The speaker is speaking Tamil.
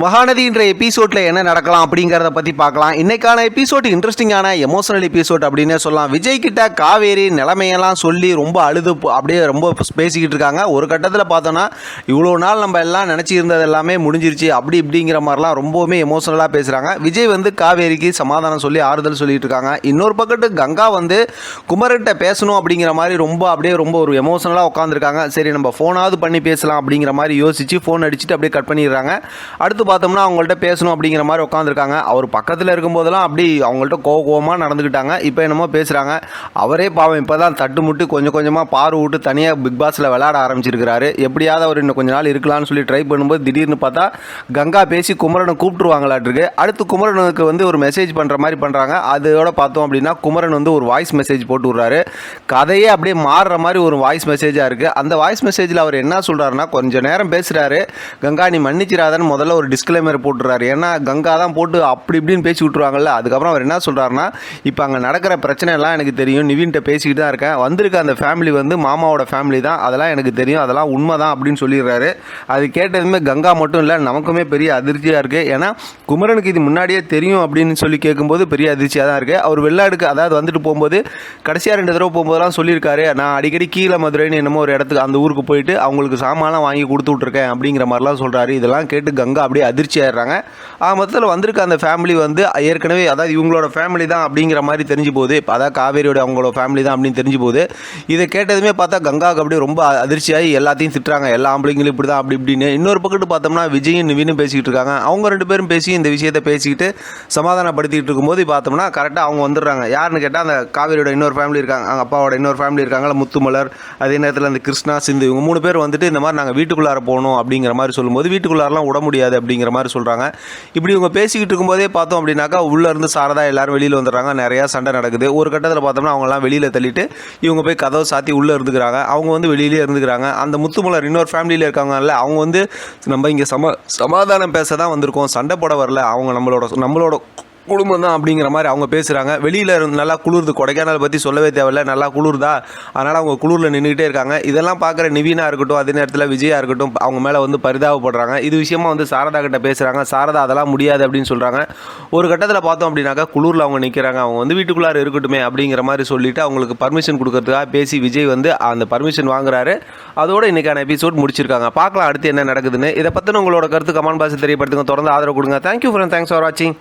மகாநதின்ற எபிசோட்ல என்ன நடக்கலாம் அப்படிங்கிறத பற்றி பார்க்கலாம். இன்னைக்கான எபிசோட் இன்ட்ரெஸ்டிங்கான எமோஷனல் எபிசோட் அப்படின்னே சொல்லலாம். விஜய் கிட்ட காவேரி நிலைமையெல்லாம் சொல்லி ரொம்ப அழுது அப்படியே ரொம்ப பேசிக்கிட்டு இருக்காங்க. ஒரு கட்டத்தில் பார்த்தோன்னா இவ்வளோ நாள் நம்ம எல்லாம் நினச்சி இருந்தது எல்லாமே முடிஞ்சிருச்சு அப்படி இப்படிங்கிற மாதிரிலாம் ரொம்பவுமே எமோஷனலாக பேசுகிறாங்க. விஜய் காவேரிக்கு சமாதானம் சொல்லி ஆறுதல் சொல்லிட்டு இருக்காங்க. இன்னொரு பக்கத்து கங்கா குமரன்கிட்ட பேசணும் அப்படிங்கிற மாதிரி ரொம்ப ஒரு எமோஷனலாக உட்காந்துருக்காங்க. சரி நம்ம ஃபோனாவது பண்ணி பேசலாம் அப்படிங்கிற மாதிரி யோசிச்சு ஃபோன் அடிச்சுட்டு அப்படியே கட் பண்ணிடுறாங்க. அடுத்து பார்த்தோம்னா அவங்கள்ட்ட பேசணும் அப்படிங்கிற மாதிரி உட்காந்துருக்காங்க. அவர் பக்கத்தில் இருக்கும்போதெல்லாம் அப்படி அவங்கள்ட்ட கோவமாக நடந்துக்கிட்டாங்க. இப்போ என்னமோ பேசுகிறாங்க. அவரே பாவம் இப்போ தான் தட்டு முட்டு கொஞ்சமாக பாரு விட்டு தனியாக பிக் பாஸில் விளையாட ஆரம்பிச்சிருக்கிறாரு. எப்படியாவது அவர் இன்னும் கொஞ்ச நாள் இருக்கலாம்னு சொல்லி ட்ரை பண்ணும்போது திடீர்னு பார்த்தா கங்கா பேசி குமரனை கூப்பிட்டுருவாங்களாட்டிருக்கு. அடுத்து குமரனுக்கு ஒரு மெசேஜ் பண்ணுற மாதிரி பண்ணுறாங்க. அதோட பார்த்தோம் அப்படின்னா குமரன் ஒரு வாய்ஸ் மெசேஜ் போட்டு விட்றாரு. கதையே அப்படியே மாறுற மாதிரி ஒரு வாய்ஸ் மெசேஜாக இருக்குது. அந்த வாய்ஸ் மெசேஜில் அவர் என்ன சொல்கிறாருன்னா, கொஞ்சம் நேரம் பேசுகிறாரு. கங்கா நீ மன்னிச்சிராதன்னு முதல்ல ஒரு டிஸ்க்ளைமர் போட்டுறாரு. ஏன்னா கங்கா தான் போட்டு அப்படி இப்படின்னு பேசி விட்டுருவாங்கல்ல. அதுக்கப்புறம் அவர் என்ன சொல்கிறாருன்னா, இப்போ அங்கே நடக்கிற பிரச்சனை எல்லாம் எனக்கு தெரியும், நிவின்கிட்ட பேசிக்கிட்டு தான் இருக்கேன், வந்திருக்க அந்த ஃபேமிலி மாமாவோட ஃபேமிலி தான், அதெல்லாம் எனக்கு தெரியும், அதெல்லாம் உண்மை தான் அப்படின்னு சொல்லிடுறாரு. அது கேட்டதுமே கங்கா மட்டும் இல்லை நமக்குமே பெரிய அதிர்ச்சியாக இருக்குது. ஏன்னா குமரனுக்கு இது முன்னாடியே தெரியும் அப்படின்னு சொல்லி கேட்கும்போது பெரிய அதிர்ச்சியாக தான் இருக்குது. அவர் வெளிநாடுக்கு அதாவது வந்துட்டு போகும்போது கடைசியாக 2 தடவை போகும்போதெல்லாம் சொல்லியிருக்காரு, நான் அடிக்கடி கீழே மதுரைன்னு என்னமோ ஒரு இடத்துக்கு அந்த ஊருக்கு போயிட்டு அவங்களுக்கு சாமான்லாம் வாங்கி கொடுத்து விட்ருக்கேன் அப்படிங்கிற மாதிரிலாம் சொல்கிறாரு. இதெல்லாம் கேட்டு கங்கா அப்படியே அதிர்ச்சி ஆயிடுறாங்க. மொத்தத்தில் வந்திருக்க அந்த ஃபேமிலி ஏற்கனவே அதாவது இவங்களோட ஃபேமிலி தான் அப்படிங்கிற மாதிரி தெரிஞ்சு போகுது. அதாவது காவேரியோட அவங்களோட ஃபேமிலி தான் அப்படின்னு தெரிஞ்சு போகுது. இதை கேட்டதுமே பார்த்தா கங்காவுக்கு அப்படியே ரொம்ப அதிர்ச்சியாகி எல்லாத்தையும் திட்டுறாங்க. எல்லா ஆம்பளைங்களும் இப்படி தான் அப்படி இப்படின்னு. இன்னொரு பக்கத்து பார்த்தோம்னா விஜயும் நிவினும் பேசிக்கிட்டு இருக்காங்க. அவங்க 2 பேரும் பேசி இந்த விஷயத்தை பேசிக்கிட்டு சமாதானப்படுத்திக்கிட்டு இருக்கும்போது பார்த்தோம்னா கரெக்டாக அவங்க வந்துடுறாங்க. யாருன்னு கேட்டால் அந்த காவேரியோட இன்னொரு ஃபேமிலி இருக்காங்க, அவங்க அப்பாவோட இன்னொரு ஃபேமிலி இருக்காங்களா, முத்துமலர், அதே நேரத்தில் அந்த கிருஷ்ணா, சிந்து, இவங்க 3 பேர் இந்த மாதிரி நாங்கள் வீட்டுக்குள்ளார போகணும் அப்படிங்கிற மாதிரி சொல்லும்போது வீட்டுக்குள்ளாரெலாம் விட முடியாது அப்படிங்கிற மாதிரி சொல்கிறாங்க. இப்படி இவங்க பேசிக்கிட்டு இருக்கும்போதே பார்த்தோம் அப்படின்னாக்கா உள்ளே இருந்து சாரதா எல்லாரும் வெளியில் வந்துடுறாங்க. நிறையா சண்டை நடக்குது. ஒரு கட்டத்தில் பார்த்தோம்னா அவங்களாம் வெளியில் தள்ளிட்டு இவங்க போய் கதவை சாத்தி உள்ளே இருந்துக்கிறாங்க. அவங்க வெளியிலே இருந்துக்கிறாங்க. அந்த முத்துமலர் இன்னொரு ஃபேமிலியில் இருக்காங்கல்ல, அவங்க நம்ம இங்கே சமாதானம் பேச தான் வந்திருக்கோம், சண்டை போட வரல, அவங்க நம்மளோட குடும்பம் தான் அப்படிங்கிற மாதிரி அவங்க பேசுகிறாங்க. வெளியில் நல்லா குளிர்து, கொடைக்கானல் பற்றி சொல்லவே தேவையில்லை, நல்லா குளிர்தா, அதனால் அவங்க குளிரில் நின்றுக்கிட்டே இருக்காங்க. இதெல்லாம் பார்க்குற நிவீனா இருக்கட்டும், அதே நேரத்தில் விஜயா இருக்கட்டும், அவங்க மேலே பரிதாபப்படுறாங்க. இது விஷயமா சாரதா கிட்ட பேசுகிறாங்க. சாரதா அதெல்லாம் முடியாது அப்படின்னு சொல்கிறாங்க. ஒரு கட்டத்தில் பார்த்தோம் அப்படின்னாக்கா குளிரில் அவங்க நிற்கிறாங்க. அவங்க வீட்டுக்குள்ளார இருக்கட்டுமே அப்படிங்கிற மாதிரி சொல்லிவிட்டு அவங்களுக்கு பர்மிஷன் கொடுக்கறதுக்காக பேசி விஜய் அந்த பர்மிஷன் வாங்குறாரு. அதோட இன்றைக்கான எபிசோட் முடிச்சிருக்காங்க. பார்க்கலாம் அடுத்து என்ன நடக்குதுன்னு. இதை பற்றின உங்களோட கருத்து கமெண்ட் பாக்ஸில் தெரியப்படுத்துங்க. தொடர்ந்து ஆதரவு கொடுங்க. தேங்க்யூ ஃப்ரெண்ட், தேங்க்ஸ் ஃபார் வாட்சிங்.